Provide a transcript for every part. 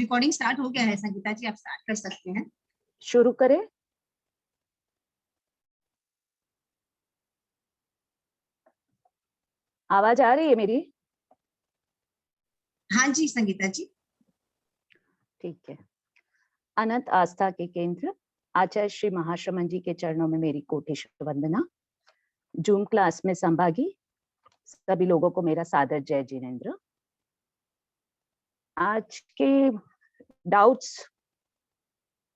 Recording start हो गया है संगीता जी, आप स्टार्ट कर सकते हैं। शुरू करें। आवाज आ रही है मेरी? हाँ जी संगीता जी। ठीक है। अनंत आस्था के केंद्र आचार्य श्री महाश्रमण जी के चरणों में मेरी कोटि वंदना। जूम क्लास में संभागी सभी लोगों को मेरा सादर जय जिनेन्द्र। आज के डाउट्स,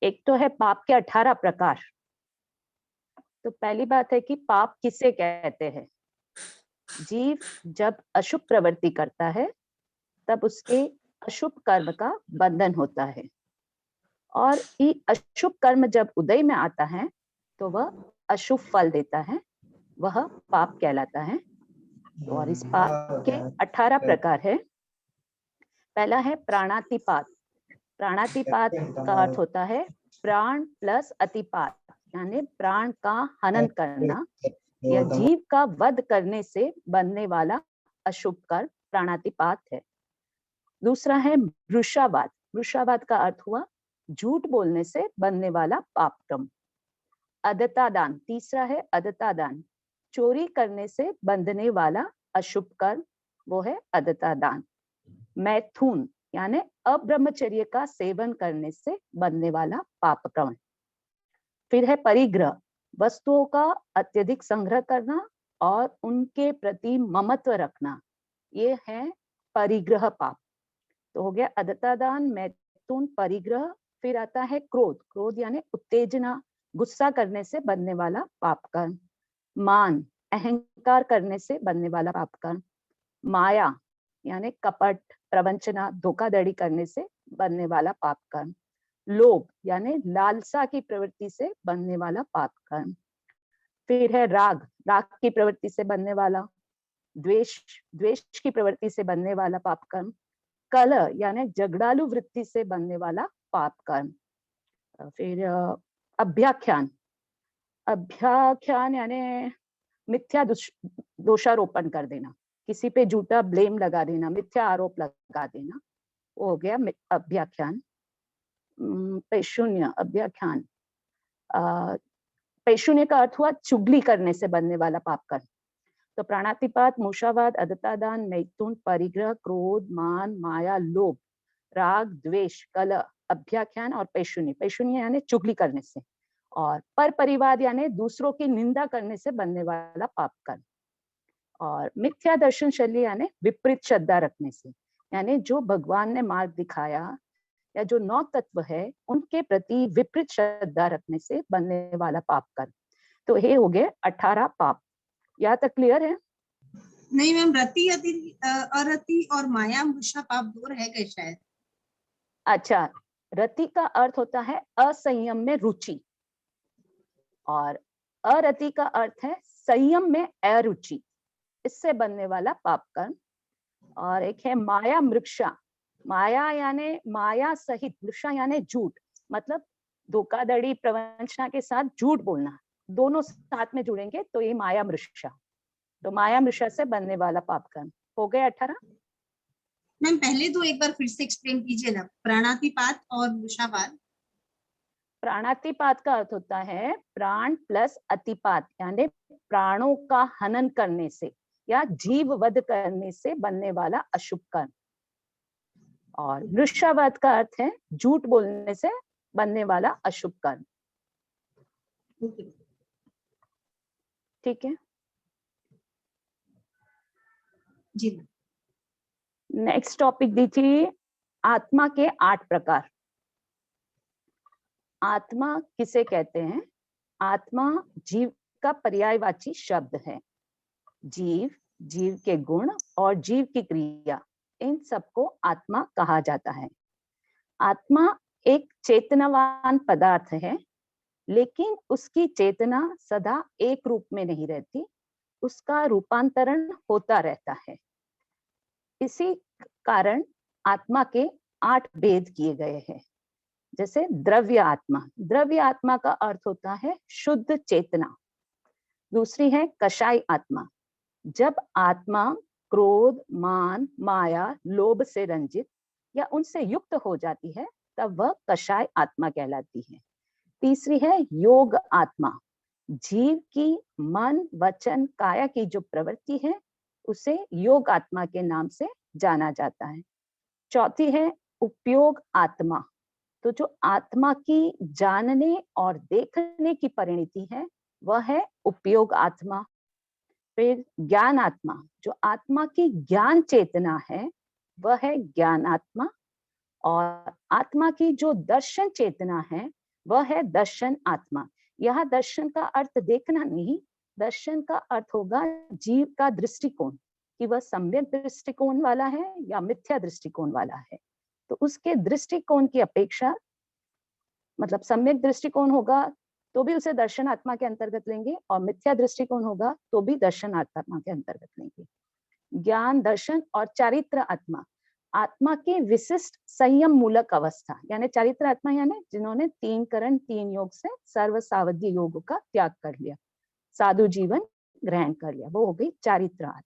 एक तो है पाप के 18 प्रकार। तो पहली बात है कि पाप किसे कहते हैं। जीव जब अशुभ प्रवृत्ति करता है तब उसके अशुभ कर्म का बंधन होता है, और ये अशुभ कर्म जब उदय में आता है तो वह अशुभ फल देता है, वह पाप कहलाता है। और इस पाप के 18 प्रकार है। पहला है प्राणातिपात। प्राणातिपात का अर्थ होता है प्राण प्लस अतिपात, यानी प्राण का हनन करना या जीव का वध करने से बनने वाला अशुभ कर्म प्राणातिपात है। दूसरा है वृषावाद। वृषावाद का अर्थ हुआ झूठ बोलने से बनने वाला पाप कर्म। अदता दान, तीसरा है अदता दान, चोरी करने से बंधने वाला अशुभ कर्म, वो है अदता दान। मैथुन यानी अब्रह्मचर्य का सेवन करने से बनने वाला पाप कर्म। फिर है परिग्रह, वस्तुओं का अत्यधिक संग्रह करना और उनके प्रति ममत्व रखना, ये है परिग्रह पाप। तो हो गया अदता दान, मैथुन, परिग्रह। फिर आता है क्रोध। क्रोध यानी उत्तेजना, गुस्सा करने से बनने वाला पाप कर्म। मान, अहंकार करने से बनने वाला पाप कर्म। माया यानी कपट, प्रवंचना, धोखाधड़ी करने से बनने वाला पाप कर्म। लोभ यानी लालसा की प्रवृत्ति से बनने वाला पाप कर्म। फिर है राग, राग की प्रवृत्ति से बनने वाला। द्वेष, द्वेष की प्रवृत्ति से बनने वाला पाप कर्म। कलह यानी झगड़ालू वृत्ति से बनने वाला पाप कर्म। फिर अभ्याख्यान, अभ्याख्यान यानी मिथ्या दोषारोपण कर देना, किसी पे झूठा ब्लेम लगा देना, मिथ्या आरोप लगा देना, वो हो गया अभ्याख्यान। पैशून्य, अभ्याख्यान, पैशून्य का अर्थ हुआ चुगली करने से बनने वाला पाप कर्म। तो प्राणातिपात, मूषावाद, अदतादान, मैथुन, परिग्रह, क्रोध, मान, माया, लोभ, राग, द्वेष, कलह, अभ्याख्यान और पैशून्य। पैशून्य यानी चुगली करने से, और पर परिवाद यानी दूसरों की निंदा करने से बनने वाला पाप कर्म। और मिथ्या दर्शन शैली यानी विपरीत श्रद्धा रखने से, यानी जो भगवान ने मार्ग दिखाया या जो 9 तत्व है उनके प्रति विपरीत श्रद्धा रखने से बनने वाला पाप कर्म। तो ये हो गए 18 पाप। यहाँ तक क्लियर है? नहीं मैम, रति, अरति और माया मृषा पाप 2 रह गए शायद। अच्छा, रति का अर्थ होता है असंयम में रुचि, और अरति का अर्थ है संयम में अरुचि, इससे बनने वाला पाप कर्म। और एक है माया मृक्षा। माया यानी माया सहित, मृषा यानी झूठ, मतलब धोखाधड़ी, प्रवंचना के साथ झूठ बोलना, दोनों साथ में जुड़ेंगे तो ये माया मृषा। तो माया मृषा से बनने वाला पाप कर्म हो गए 18। मैम पहले 2 एक बार फिर से एक्सप्लेन कीजिए ना, प्राणातिपात और वृषावाद। प्राणातिपात का अर्थ होता है प्राण प्लस अतिपात, यानी प्राणों का हनन करने से या जीव वध करने से बनने वाला अशुभ कर्म। और वृषावाद का अर्थ है झूठ बोलने से बनने वाला अशुभ कर्म। ठीक है जी। नेक्स्ट टॉपिक दी थी आत्मा के 8 प्रकार। आत्मा किसे कहते हैं? आत्मा जीव का पर्यायवाची शब्द है। जीव, जीव के गुण और जीव की क्रिया, इन सबको आत्मा कहा जाता है। आत्मा एक चेतनावान पदार्थ है, लेकिन उसकी चेतना सदा एक रूप में नहीं रहती, उसका रूपांतरण होता रहता है। इसी कारण आत्मा के 8 भेद किए गए हैं। जैसे द्रव्य आत्मा, द्रव्य आत्मा का अर्थ होता है शुद्ध चेतना। दूसरी है कषाय आत्मा, जब आत्मा क्रोध, मान, माया, लोभ से रंजित या उनसे युक्त हो जाती है, तब वह कषाय आत्मा कहलाती है। तीसरी है योग आत्मा। जीव की मन, वचन, काया की जो प्रवृत्ति है उसे योग आत्मा के नाम से जाना जाता है। चौथी है उपयोग आत्मा। तो जो आत्मा की जानने और देखने की परिणति है वह है उपयोग आत्मा। फिर ज्ञान आत्मा, जो आत्मा की ज्ञान चेतना है वह है ज्ञान आत्मा। और आत्मा की जो दर्शन चेतना है वह है दर्शन आत्मा। यह दर्शन का अर्थ देखना नहीं, दर्शन का अर्थ होगा जीव का दृष्टिकोण, कि वह सम्यक दृष्टिकोण वाला है या मिथ्या दृष्टिकोण वाला है। तो उसके दृष्टिकोण की अपेक्षा, मतलब सम्यक दृष्टिकोण होगा तो भी उसे दर्शन आत्मा के अंतर्गत लेंगे, और मिथ्या दृष्टिकोण होगा तो भी दर्शन आत्मा के अंतर्गत लेंगे। ज्ञान, दर्शन और चारित्र आत्मा, आत्मा की विशिष्ट संयम मूलक अवस्था, यानी चारित्र आत्मा यानी जिन्होंने 3 करण 3 योग से सर्व सावध्य योग का त्याग कर लिया, साधु जीवन ग्रहण कर लिया, वो हो गई चारित्र आत्मा।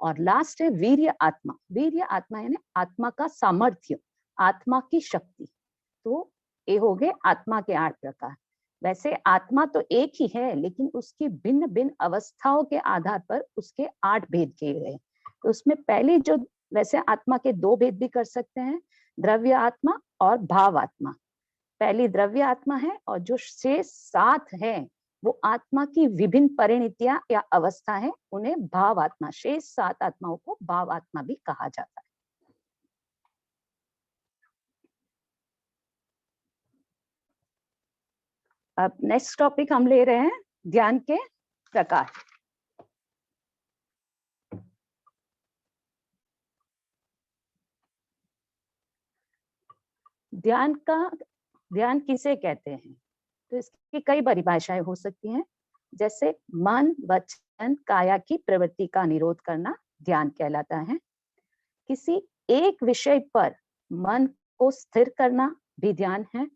और लास्ट है वीर्य आत्मा। वीर्य आत्मा यानी आत्मा का सामर्थ्य, आत्मा की शक्ति। तो ये हो गए आत्मा के 8 प्रकार। वैसे आत्मा तो एक ही है, लेकिन उसकी भिन्न भिन्न अवस्थाओं के आधार पर उसके 8 भेद किए गए। तो उसमें पहले जो, वैसे आत्मा के 2 भेद भी कर सकते हैं, द्रव्य आत्मा और भाव आत्मा। पहली द्रव्य आत्मा है, और जो शेष 7 है वो आत्मा की विभिन्न परिणतियां या अवस्था है, उन्हें भाव आत्मा, शेष 7 आत्माओं को भाव आत्मा भी कहा जाता है। अब नेक्स्ट टॉपिक हम ले रहे हैं ध्यान के प्रकार। ध्यान किसे कहते हैं? तो इसकी कई परिभाषाएं हो सकती हैं, जैसे मन, वचन, काया की प्रवृत्ति का निरोध करना ध्यान कहलाता है। किसी एक विषय पर मन को स्थिर करना भी ध्यान है,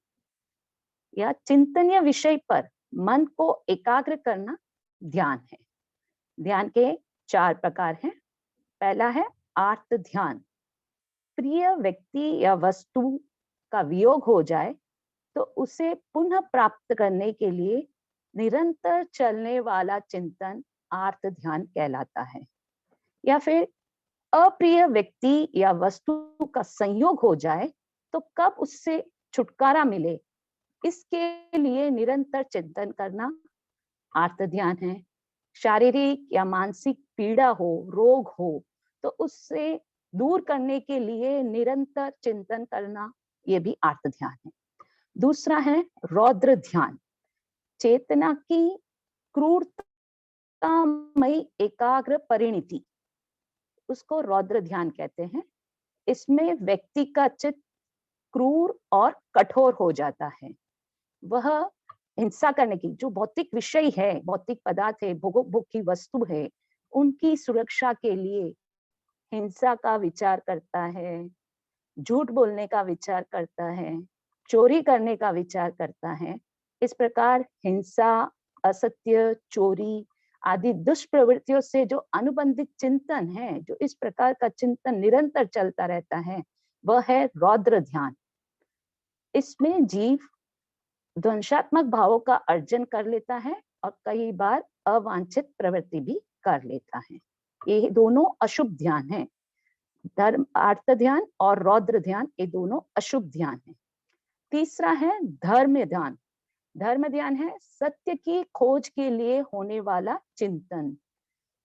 या चिंतनीय विषय पर मन को एकाग्र करना ध्यान है। ध्यान के 4 प्रकार हैं। पहला है आर्त ध्यान। प्रिय व्यक्ति या वस्तु का वियोग हो जाए तो उसे पुनः प्राप्त करने के लिए निरंतर चलने वाला चिंतन आर्त ध्यान कहलाता है। या फिर अप्रिय व्यक्ति या वस्तु का संयोग हो जाए तो कब उससे छुटकारा मिले, इसके लिए निरंतर चिंतन करना आर्त ध्यान है। शारीरिक या मानसिक पीड़ा हो, रोग हो, तो उससे दूर करने के लिए निरंतर चिंतन करना, ये भी आर्त ध्यान है। दूसरा है रौद्र ध्यान। चेतना की क्रूरतामयी एकाग्र परिणति, उसको रौद्र ध्यान कहते हैं। इसमें व्यक्ति का चित्त क्रूर और कठोर हो जाता है। वह हिंसा करने की, जो भौतिक विषय है, भौतिक पदार्थ है, भोग की वस्तु है, उनकी सुरक्षा के लिए हिंसा का विचार करता है, झूठ बोलने का विचार करता है, चोरी करने का विचार करता है। इस प्रकार हिंसा, असत्य, चोरी आदि दुष्प्रवृत्तियों से जो अनुबंधित चिंतन है, जो इस प्रकार का चिंतन निरंतर चलता रहता है, वह है रौद्र ध्यान। इसमें जीव ध्वंसात्मक भावों का अर्जन कर लेता है और कई बार अवांछित प्रवृत्ति भी कर लेता है। ये दोनों अशुभ ध्यान है। धर्म आर्त ध्यान और रौद्र ध्यान, ये दोनों अशुभ ध्यान है। तीसरा है धर्म ध्यान। धर्म ध्यान है सत्य की खोज के लिए होने वाला चिंतन।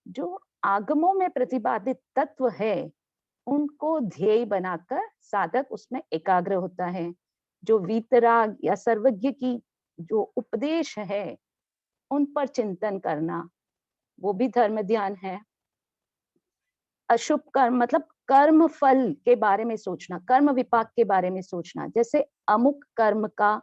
जो आगमों में प्रतिपादित तत्व है उनको ध्येय बनाकर साधक उसमें एकाग्र होता है। जो वीतराग या सर्वज्ञ की जो उपदेश है उन पर चिंतन करना, वो भी धर्म ध्यान है। अशुभ कर्म मतलब कर्म फल के बारे में सोचना, कर्म विपाक के बारे में सोचना, जैसे अमुक कर्म का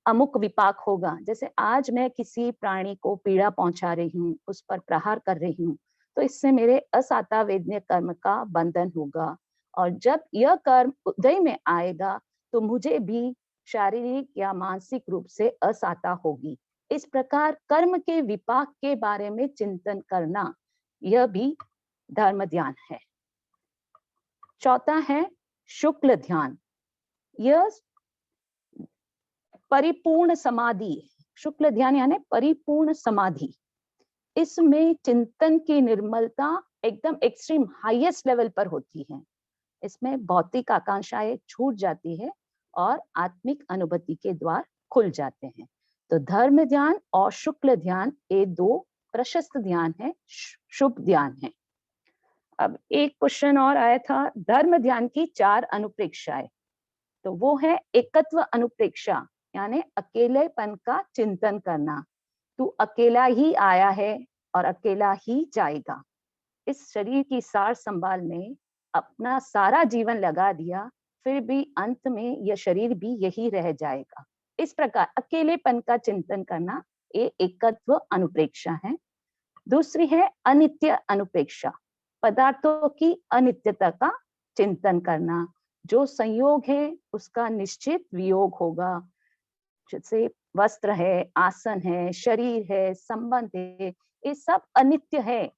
अमुक विपाक होगा। जैसे आज मैं किसी प्राणी को पीड़ा पहुंचा रही हूँ, उस पर प्रहार कर रही हूँ, तो इससे मेरे असाता वेदनीय कर्म का बंधन होगा, और जब यह कर्म उदय में आएगा तो मुझे भी शारीरिक या मानसिक रूप से असाता होगी। इस प्रकार कर्म के विपाक के बारे में चिंतन करना, यह भी धर्म ध्यान है। चौथा है शुक्ल ध्यान, यह परिपूर्ण समाधि, शुक्ल ध्यान यानी परिपूर्ण समाधि। इसमें चिंतन की निर्मलता एकदम एक्सट्रीम हाईएस्ट लेवल पर होती है। इसमें भौतिक आकांक्षाएं छूट जाती है और आत्मिक अनुभूति के द्वार खुल जाते हैं। तो धर्म ध्यान और शुक्ल ध्यान ये दो प्रशस्त ध्यान है, शुभ ध्यान है। अब एक क्वेश्चन और आया था, धर्म ध्यान की 4 अनुप्रेक्षाएं। तो वो है एकत्व अनुप्रेक्षा, यानी अकेलेपन का चिंतन करना। तू अकेला ही आया है और अकेला ही जाएगा। इस शरीर की सार संभाल में अपना सारा जीवन लगा दिया, फिर भी अंत में यह शरीर भी यही रह जाएगा। इस प्रकार अकेलेपन का चिंतन करना ये एकत्व अनुप्रेक्षा है। दूसरी है अनित्य अनुप्रेक्षा, पदार्थों की अनित्यता का चिंतन करना। जो संयोग है उसका निश्चित वियोग होगा। जैसे वस्त्र है, आसन है, शरीर है, संबंध है, ये सब अनित्य है।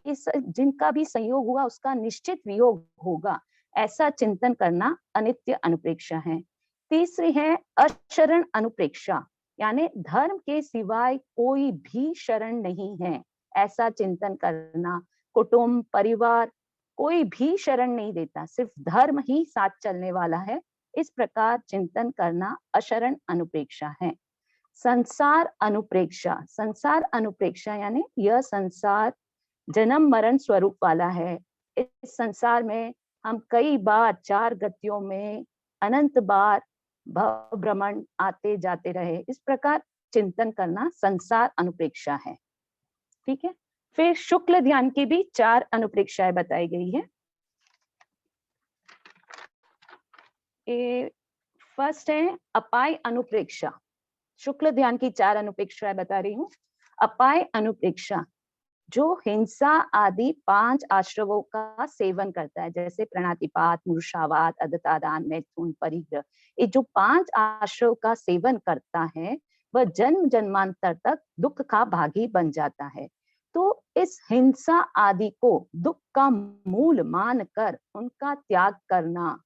इस जिनका भी संयोग हुआ उसका निश्चित वियोग होगा, ऐसा चिंतन करना अनित्य अनुप्रेक्षा है। तीसरी है अशरण अनुप्रेक्षा, यानी धर्म के सिवाय कोई भी शरण नहीं है, ऐसा चिंतन करना। कुटुंब, परिवार, कोई भी शरण नहीं देता, सिर्फ धर्म ही साथ चलने वाला है। इस प्रकार चिंतन करना अशरण अनुप्रेक्षा है। संसार अनुप्रेक्षा, संसार अनुप्रेक्षा यानी यह संसार जन्म मरण स्वरूप वाला है। इस संसार में हम कई बार 4 गतियों में अनंत बार भव भ्रमण आते जाते रहे, इस प्रकार चिंतन करना संसार अनुप्रेक्षा है। ठीक है। फिर शुक्ल ध्यान की भी 4 अनुप्रेक्षाएं बताई गई है। फर्स्ट है अपाय अनुप्रेक्षा। शुक्ल ध्यान की 4 अनुप्रेक्षाएं बता रही हूँ। अपाय अनुप्रेक्षा, जो हिंसा आदि 5 आश्रवों का सेवन करता है, जैसे प्रणतिपात, मूर्छावात, अदतादान, मैथुन, परिग्रह, ये जो 5 आश्रव का सेवन करता है वह जन्म जन्मांतर तक दुख का भागी बन जाता है। तो इस हिंसा आदि को दुख का मूल मानकर उनका त्याग करना,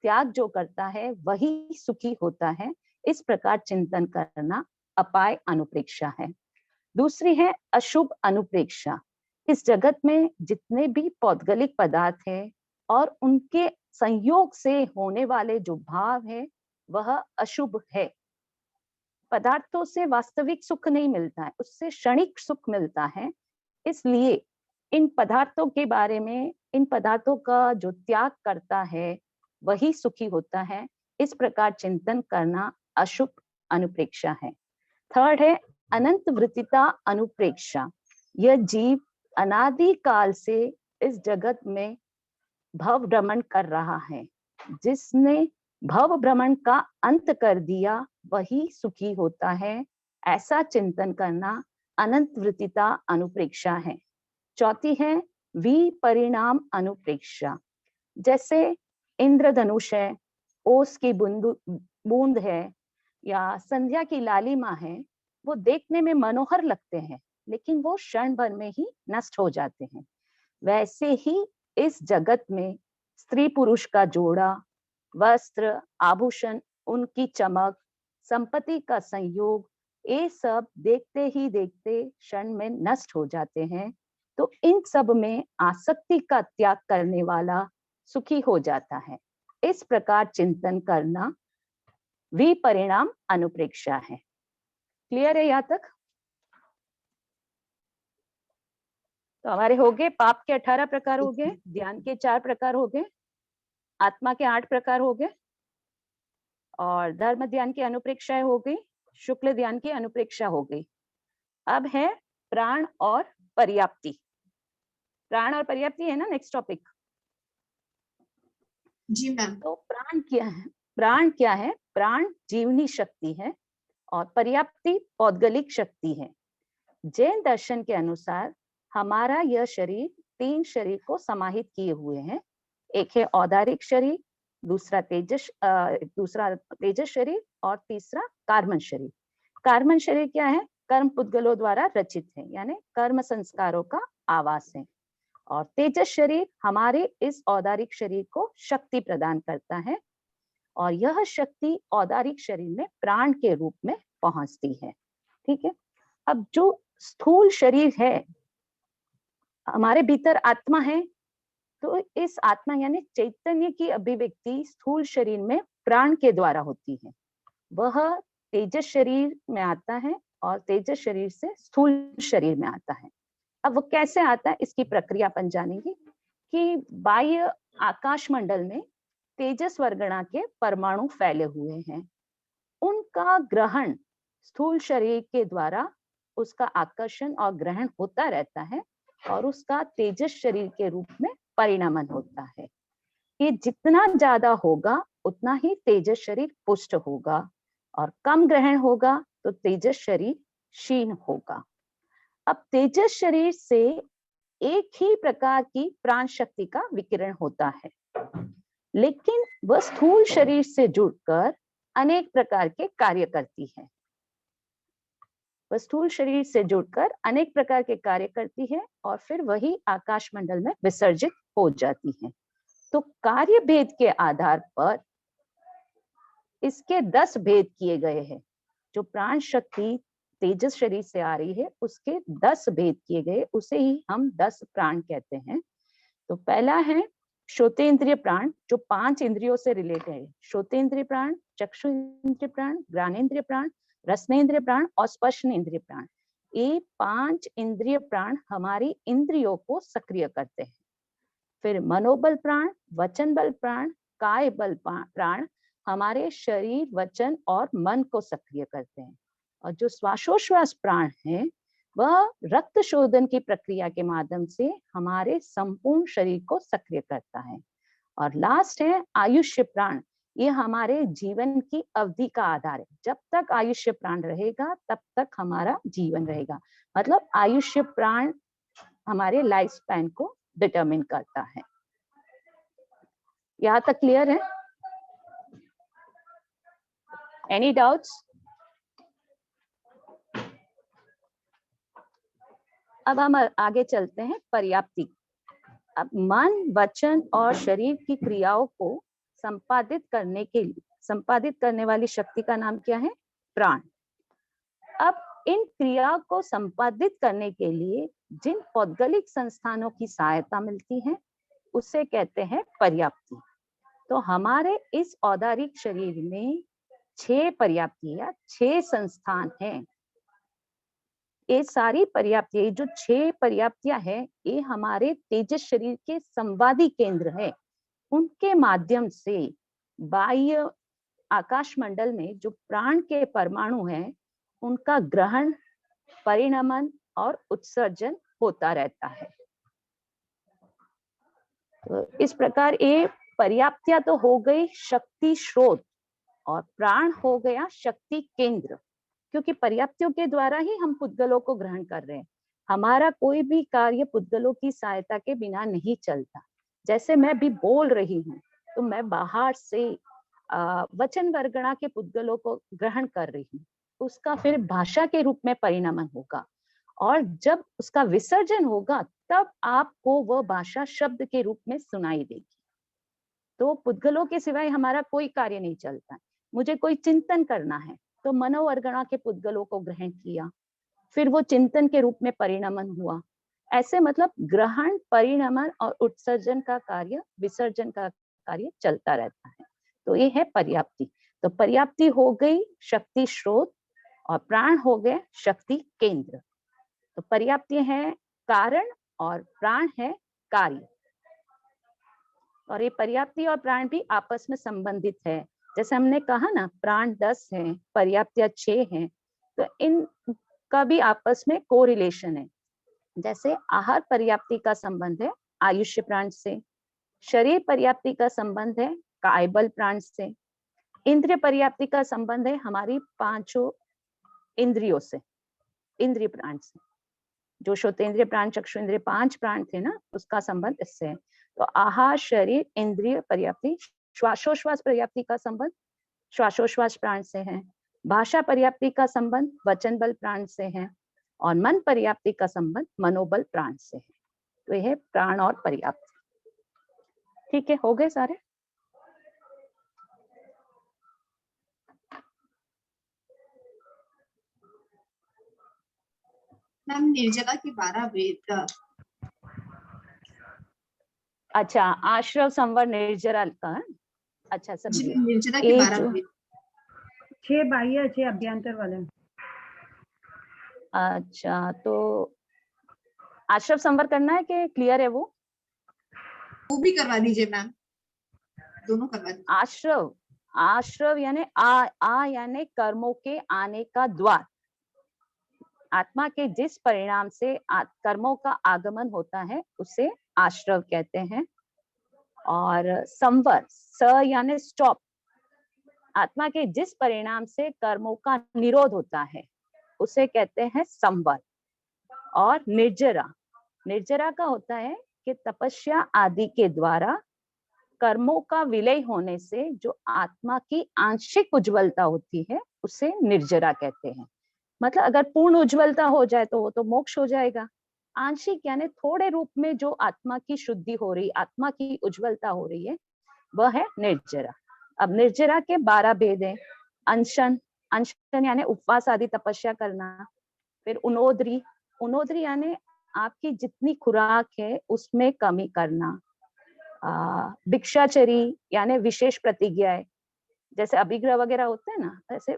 त्याग जो करता है वही सुखी होता है, इस प्रकार चिंतन करना अपाय अनुप्रेक्षा है। दूसरी है अशुभ अनुप्रेक्षा। इस जगत में जितने भी पौद्गलिक पदार्थ हैं और उनके संयोग से होने वाले जो भाव है वह अशुभ है। पदार्थों से वास्तविक सुख नहीं मिलता है, उससे क्षणिक सुख मिलता है। इसलिए इन पदार्थों के बारे में, इन पदार्थों का जो त्याग करता है वही सुखी होता है, इस प्रकार चिंतन करना अशुभ अनुप्रेक्षा है। थर्ड है अनंत वृत्तिता अनुप्रेक्षा। यह जीव अनादि काल से इस जगत में भव भ्रमण कर रहा है, जिसने भव भ्रमण का अंत कर दिया वही सुखी होता है, ऐसा चिंतन करना अनंत वृत्तिता अनुप्रेक्षा है। चौथी है विपरिणाम अनुप्रेक्षा। जैसे इंद्रधनुष है, ओस की बूंद है या संध्या की लालिमा है, वो देखने में मनोहर लगते हैं लेकिन वो क्षण भर में ही नष्ट हो जाते हैं। वैसे ही इस जगत में स्त्री पुरुष का जोड़ा, वस्त्र, आभूषण, उनकी चमक, संपत्ति का संयोग, ये सब देखते ही देखते क्षण में नष्ट हो जाते हैं। तो इन सब में आसक्ति का त्याग करने वाला सुखी हो जाता है। इस प्रकार चिंतन करना विपरिणाम अनुप्रेक्षा है। क्लियर है यहाँ तक? तो हमारे हो गए पाप के 18 प्रकार हो गए, ध्यान के 4 प्रकार हो गए, आत्मा के 8 प्रकार हो गए, और धर्म ध्यान की अनुप्रेक्षाएं हो गई, शुक्ल ध्यान की अनुप्रेक्षा हो गई। अब है प्राण और पर्याप्ति। प्राण और पर्याप्ति है ना नेक्स्ट टॉपिक? जी मैम। तो प्राण क्या है? प्राण क्या है? प्राण जीवनी शक्ति है और पर्याप्ति पौद्गलिक शक्ति है। जैन दर्शन के अनुसार हमारा यह शरीर 3 शरीर को समाहित किए हुए है। एक है औदारिक शरीर, दूसरा तेजस शरीर और तीसरा कार्मन शरीर। कार्मन शरीर क्या है? कर्म पुद्गलों द्वारा रचित है, यानी कर्म संस्कारों का आवास है। और तेजस शरीर हमारे इस औदारिक शरीर को शक्ति प्रदान करता है और यह शक्ति औदारिक शरीर में प्राण के रूप में पहुंचती है। ठीक है, अब जो स्थूल शरीर है, हमारे भीतर आत्मा है, तो इस आत्मा यानी चैतन्य की अभिव्यक्ति स्थूल शरीर में प्राण के द्वारा होती है। वह तेजस शरीर में आता है और तेजस शरीर से स्थूल शरीर में आता है। अब वो कैसे आता है, इसकी प्रक्रिया अपन जानेंगे कि बाह्य आकाश मंडल में तेजस वर्गणा के परमाणु फैले हुए हैं, उनका ग्रहण स्थूल शरीर के द्वारा उसका आकर्षण और ग्रहण होता रहता है और उसका तेजस शरीर के रूप में परिणमन होता है। ये जितना ज्यादा होगा उतना ही तेजस शरीर पुष्ट होगा और कम ग्रहण होगा तो तेजस शरीर क्षीण होगा। अब तेजस शरीर से एक ही प्रकार की प्राण शक्ति का विकिरण होता है, लेकिन वह स्थूल शरीर से जुड़कर अनेक प्रकार के कार्य करती है। वह स्थूल शरीर से जुड़कर अनेक प्रकार के कार्य करती है और फिर वही आकाश मंडल में विसर्जित हो जाती है। तो कार्य भेद के आधार पर इसके 10 भेद किए गए हैं। जो प्राण शक्ति तेजस शरीर से आ रही है उसके 10 भेद किए गए, उसे ही हम 10 प्राण कहते हैं। तो पहला है श्रोतेंद्रिय प्राण, जो 5 इंद्रियों से रिलेटेड है। श्रोतेंद्रिय प्राण, चक्षु इंद्रिय प्राण, घ्राणेन्द्रिय प्राण, रसनेन्द्रिय प्राण और स्पर्शनेन्द्रिय प्राण। ये 5 इंद्रिय प्राण हमारी इंद्रियों को सक्रिय करते हैं। फिर मनोबल प्राण, वचन बल प्राण, काय बल प्राण हमारे शरीर, वचन और मन को सक्रिय करते हैं। और जो श्वासोश्वास प्राण है वह रक्त शोधन की प्रक्रिया के माध्यम से हमारे संपूर्ण शरीर को सक्रिय करता है। और लास्ट है आयुष्य प्राण, ये हमारे जीवन की अवधि का आधार है। जब तक आयुष्य प्राण रहेगा तब तक हमारा जीवन रहेगा। मतलब आयुष्य प्राण हमारे लाइफ स्पैन को डिटरमिन करता है। यहाँ तक क्लियर है? Any doubts? अब हम आगे चलते हैं पर्याप्ति। अब मन, वचन और शरीर की क्रियाओं को संपादित करने वाली शक्ति का नाम क्या है? प्राण। अब इन क्रिया को संपादित करने के लिए जिन पौद्गलिक संस्थानों की सहायता मिलती है उसे कहते हैं पर्याप्ति। तो हमारे इस औदारिक शरीर में 6 पर्याप्ति या 6 संस्थान हैं। ये सारी पर्याप्तियां, जो 6 पर्याप्तियां हैं, ये हमारे तेजस शरीर के संवादी केंद्र है। उनके माध्यम से बाह्य आकाश मंडल में जो प्राण के परमाणु हैं उनका ग्रहण, परिणमन और उत्सर्जन होता रहता है। तो इस प्रकार ये पर्याप्तियां तो हो गई शक्ति स्रोत और प्राण हो गया शक्ति केंद्र, क्योंकि पर्याप्तियों के द्वारा ही हम पुद्गलों को ग्रहण कर रहे हैं। हमारा कोई भी कार्य पुद्गलों की सहायता के बिना नहीं चलता। जैसे मैं भी बोल रही हूँ तो मैं बाहर से वचन वर्गणा के पुद्गलों को ग्रहण कर रही हूँ, उसका फिर भाषा के रूप में परिणमन होगा और जब उसका विसर्जन होगा तब आपको वह भाषा शब्द के रूप में सुनाई देगी। तो पुद्गलों के सिवाय हमारा कोई कार्य नहीं चलता। मुझे कोई चिंतन करना है तो मनोवर्गणा के पुद्गलों को ग्रहण किया, फिर वो चिंतन के रूप में परिणमन हुआ। ऐसे मतलब ग्रहण, परिणमन और उत्सर्जन का कार्य, विसर्जन का कार्य चलता रहता है। तो ये है पर्याप्ति। तो पर्याप्ति हो गई शक्ति स्रोत और प्राण हो गए शक्ति केंद्र। तो पर्याप्ति है कारण और प्राण है कार्य। और ये पर्याप्ति और प्राण भी आपस में संबंधित है। जैसे हमने कहा ना, प्राण 10 हैं, पर्याप्तियां 6 हैं, तो इनका भी आपस में कोरिलेशन है। जैसे आहार पर्याप्ति का संबंध है आयुष्य प्राण से, शरीर पर्याप्ति का संबंध है कायबल प्राण से, इंद्रिय पर्याप्ति का संबंध है हमारी 5 इंद्रियों से, इंद्रिय प्राण से। जो श्रोतेंद्रिय प्राण, चक्षु इंद्रिय 5 प्राण थे ना, उसका संबंध इससे है। तो आहार, शरीर, इंद्रिय पर्याप्ति, श्वासोश्वास पर्याप्ति का संबंध श्वासोश्वास प्राण से है, भाषा पर्याप्ति का संबंध वचन बल प्राण से है और मन पर्याप्ति का संबंध मनोबल प्राण से है। तो यह है प्राण और पर्याप्त। ठीक है, हो गए सारे? मैम निर्जला के 12 वेद। अच्छा, आश्रव, संवर, निर्जरा का है? अच्छा जी समझिए। निर्जला के ये 12 जो वेद। 6 बाह्य 6 अभ्यंतर वाले। अच्छा, तो आश्रव संवर करना है कि क्लियर है वो? वो भी करवा दीजिए मैम, दोनों करवा दीजिए। आश्रव, आश्रव यानी आ यानी कर्मों के आने का द्वार। आत्मा के जिस परिणाम से कर्मों का आगमन होता है उसे आश्रव कहते हैं। और संवर, स यानी स्टॉप। आत्मा के जिस परिणाम से कर्मों का निरोध होता है उसे कहते हैं संवर। और निर्जरा, निर्जरा का होता है कि तपस्या आदि के द्वारा कर्मों का विलय होने से जो आत्मा की आंशिक उज्ज्वलता होती है उसे निर्जरा कहते हैं। मतलब अगर पूर्ण उज्ज्वलता हो जाए तो वो तो मोक्ष हो जाएगा। आंशिक यानी थोड़े रूप में जो आत्मा की शुद्धि हो रही, आत्मा की उज्ज्वलता हो रही है, वह है निर्जरा। अब निर्जरा के 12 भेद हैं। अनशन, अनशन यानी उपवास आदि तपस्या करना। फिर उनोदरी, उनोदरी यानी आपकी जितनी खुराक है उसमें कमी करना। भिक्षाचरी यानी विशेष प्रतिज्ञाएं, जैसे अभिग्रह वगैरह होते हैं ना, ऐसे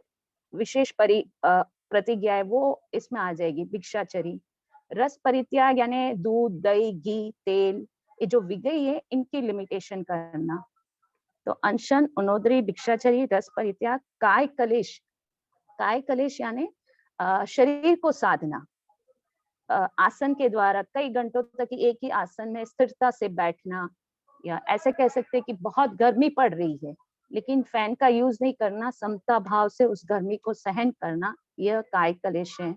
विशेष प्रतिज्ञाएं वो इसमें आ जाएगी भिक्षाचरी। रस परित्याग यानी दूध, दही, घी, तेल, ये जो विगई है इनकी लिमिटेशन करना। तो अनशन, उनोदरी, भिक्षाचरी, रस परित्याग। काय कलेश, काय कलेश यानी शरीर को साधना। आसन के द्वारा कई घंटों तक एक ही आसन में स्थिरता से बैठना, या ऐसे कह सकते हैं कि बहुत गर्मी पड़ रही है लेकिन फैन का यूज नहीं करना, समता भाव से उस गर्मी को सहन करना, यह काय कलेश है।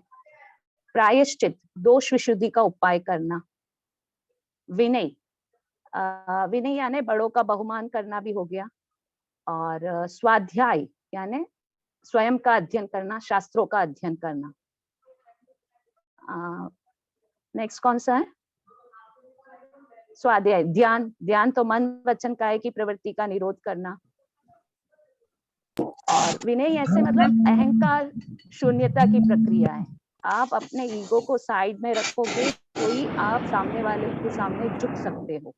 प्रायश्चित, दोष विशुद्धि का उपाय करना। विनय, विनय यानी बड़ों का बहुमान करना भी हो गया। और स्वाध्याय यानी स्वयं का अध्ययन करना, शास्त्रों का अध्ययन करना। नेक्स्ट कौन सा है? स्वाध्याय, ध्यान, ध्यान तो मन वचन काया की प्रवृत्ति का निरोध करना। और विनय ऐसे मतलब अहंकार शून्यता की प्रक्रिया है। आप अपने ईगो को साइड में रखोगे तो ही आप सामने वाले के सामने झुक सकते हो।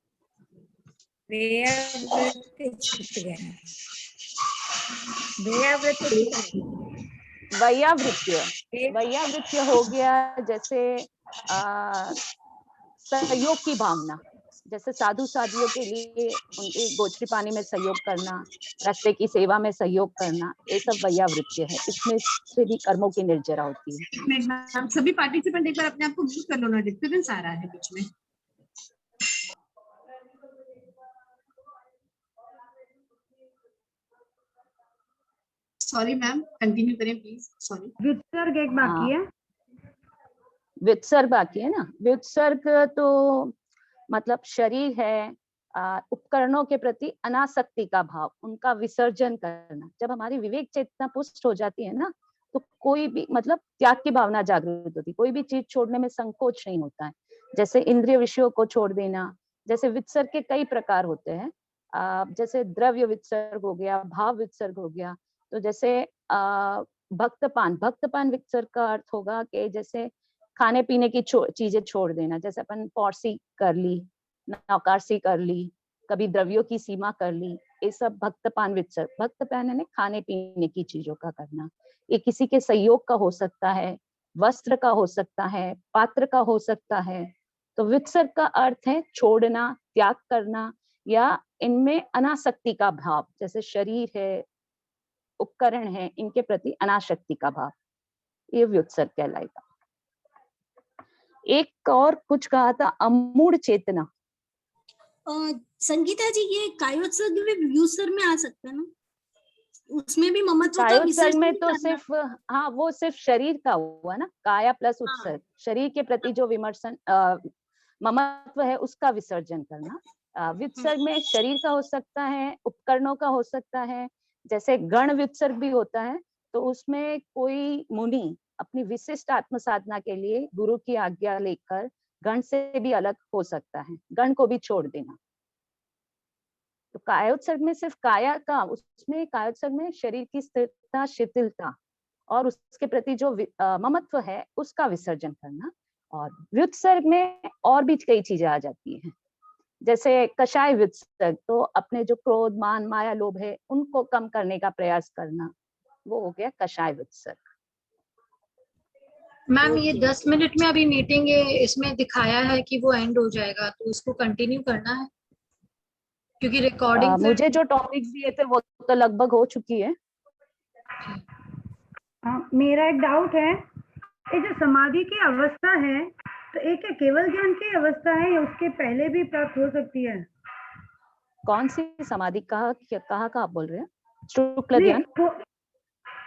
वैयावृत्य, वैयावृत्य हो गया जैसे सहयोग की भावना, जैसे साधु साधियों के लिए उनके गोचरी पानी में सहयोग करना, रास्ते की सेवा में सहयोग करना, ये सब वैयावृत्य है। इसमें से भी कर्मों की निर्जरा होती है। मैम सभी पार्टिसिपेंट एक बार अपने आप को म्यूट कर लो ना, डिस्टर्बेंस आ रहा है बीच में। सॉरी मैम, कंटिन्यू करें प्लीज। सॉरी। विसर्ग एक बाकी है। वित्सर्ग बाकी है ना। वित्सर्ग तो मतलब शरीर है, उपकरणों के प्रति अनासक्ति का भाव, उनका विसर्जन करना। जब हमारी विवेक चेतना पुष्ट हो जाती है ना तो कोई भी मतलब त्याग की भावना जागृत होती है, कोई भी चीज छोड़ने में संकोच नहीं होता है। जैसे इंद्रिय विषयों को छोड़ देना। जैसे वित्सर्ग के कई प्रकार होते हैं, जैसे द्रव्य वित्सर्ग हो गया, भाव वित्सर्ग हो गया। तो जैसे भक्तपान, भक्तपान वित्सर्ग का अर्थ होगा कि जैसे खाने पीने की चीजें छोड़ देना। जैसे अपन पौरसी कर ली, नौकारसी कर ली, कभी द्रव्यों की सीमा कर ली, ये सब भक्तपान वित्सर्ग। भक्तपान यानी खाने पीने की चीजों का करना। ये किसी के सहयोग का हो सकता है, वस्त्र का हो सकता है, पात्र का हो सकता है। तो वित्सर्ग का अर्थ है छोड़ना, त्याग करना, या इनमें अनासक्ति का भाव। जैसे शरीर है, उपकरण है, इनके प्रति अनासक्ति का भाव, ये व्युत्सर्ग कहलाएगा। एक और कुछ कहा था, अमूढ़ चेतना। संगीता जी, ये कायोत्सर्ग भी व्युत्सर्ग में आ सकता है ना? उसमें भी ममत्व का कायोत्सर्ग में विसर्जन तो करना। सिर्फ, हाँ वो सिर्फ शरीर का हुआ ना, काया प्लस उत्सर्ग, शरीर के प्रति जो विमर्शन ममत्व है उसका विसर्जन करना। व्युत्सर्ग में शरीर का हो सकता है, उपकरणों का हो सकता है। जैसे गण व्युत्सर्ग भी होता है, तो उसमें कोई मुनि अपनी विशिष्ट आत्म साधना के लिए गुरु की आज्ञा लेकर गण से भी अलग हो सकता है, गण को भी छोड़ देना। तो कायोत्सर्ग में सिर्फ काया का, उसमें कायोत्सर्ग में शरीर की स्थिरता, शिथिलता और उसके प्रति जो ममत्व है उसका विसर्जन करना। और व्युत्सर्ग में और भी कई चीजें आ जाती हैं, जैसे कषाय व्युत्सर्ग, तो अपने जो क्रोध, मान, माया, लोभ है उनको कम करने का प्रयास करना, वो हो गया कषाय व्युत्सर्ग। मैम ये 10 मिनट में अभी मीटिंग इसमें दिखाया है कि वो एंड हो जाएगा, तो उसको कंटिन्यू करना है क्योंकि रिकॉर्डिंग मुझे जो टॉपिक्स दिए थे वो तो लगभग हो चुकी है। मेरा एक डाउट है, ये जो समाधि की अवस्था है तो एक केवल ज्ञान की अवस्था है या उसके पहले भी प्राप्त हो सकती है? कौन सी समाधि, कहाँ का आप बोल रहे हैं? शुक्ल ध्यान?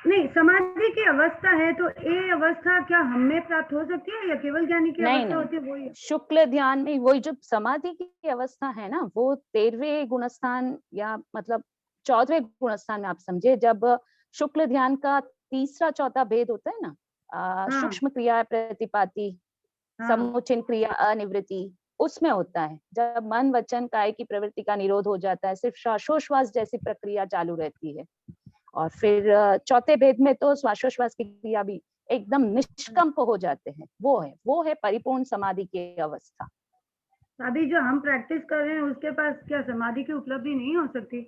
नहीं, समाधि की अवस्था है तो ये अवस्था क्या हमें प्राप्त हो सकती है या केवल ज्ञानी की अवस्था होती है? वही शुक्ल ध्यान में वही जो समाधि की अवस्था है ना, वो 13वें गुणस्थान या मतलब 14वें गुणस्थान में आप समझे, जब शुक्ल ध्यान का तीसरा चौथा भेद होता है ना, सूक्ष्म क्रिया प्रतिपाती, समुचिन क्रिया अनिवृत्ति, उसमें होता है जब मन, वचन, काय की प्रवृत्ति का निरोध हो जाता है, सिर्फ श्वासोश्वास जैसी प्रक्रिया चालू रहती है। और फिर चौथे भेद में तो श्वासोश्वास की क्रिया भी एकदम निष्कंप हो जाते हैं। वो है परिपूर्ण समाधि की अवस्था। अभी जो हम प्रैक्टिस कर रहे हैं उसके पास क्या समाधि की उपलब्धि नहीं हो सकती?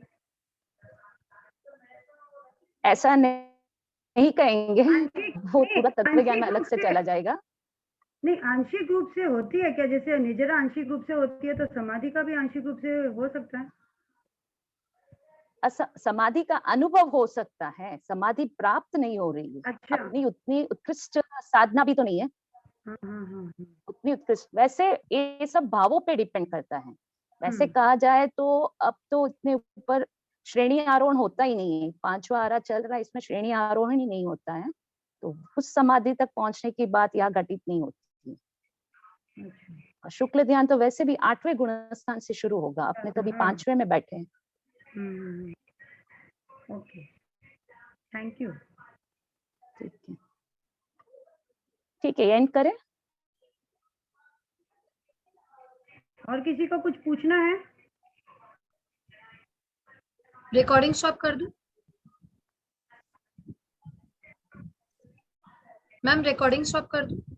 ऐसा नहीं कहेंगे, वो पूरा तत्व ज्ञान में अलग से चला जाएगा। नहीं, आंशिक रूप से होती है क्या? जैसे निजरा आंशिक रूप से होती है तो समाधि का भी आंशिक रूप से हो सकता है? समाधि का अनुभव हो सकता है, समाधि प्राप्त नहीं हो रही है। अच्छा। अपनी उतनी उत्कृष्ट साधना भी तो नहीं है। उतनी उत्कृष्ट, वैसे ये सब भावों पे डिपेंड करता है। वैसे कहा जाए तो अब तो इतने ऊपर श्रेणी आरोहण होता ही नहीं है, 5वां आरा चल रहा है, इसमें श्रेणी आरोहण ही नहीं होता है, तो उस समाधि तक पहुंचने की बात यहाँ घटित नहीं होती। शुक्ल ध्यान तो वैसे भी 8वें गुणस्थान से शुरू होगा, अपने तो अभी 5वें में बैठे हैं। Okay, thank you. ठीक है, एंड करें? और किसी को कुछ पूछना है? रिकॉर्डिंग स्टॉप कर दूं? मैम रिकॉर्डिंग स्टॉप कर दूं?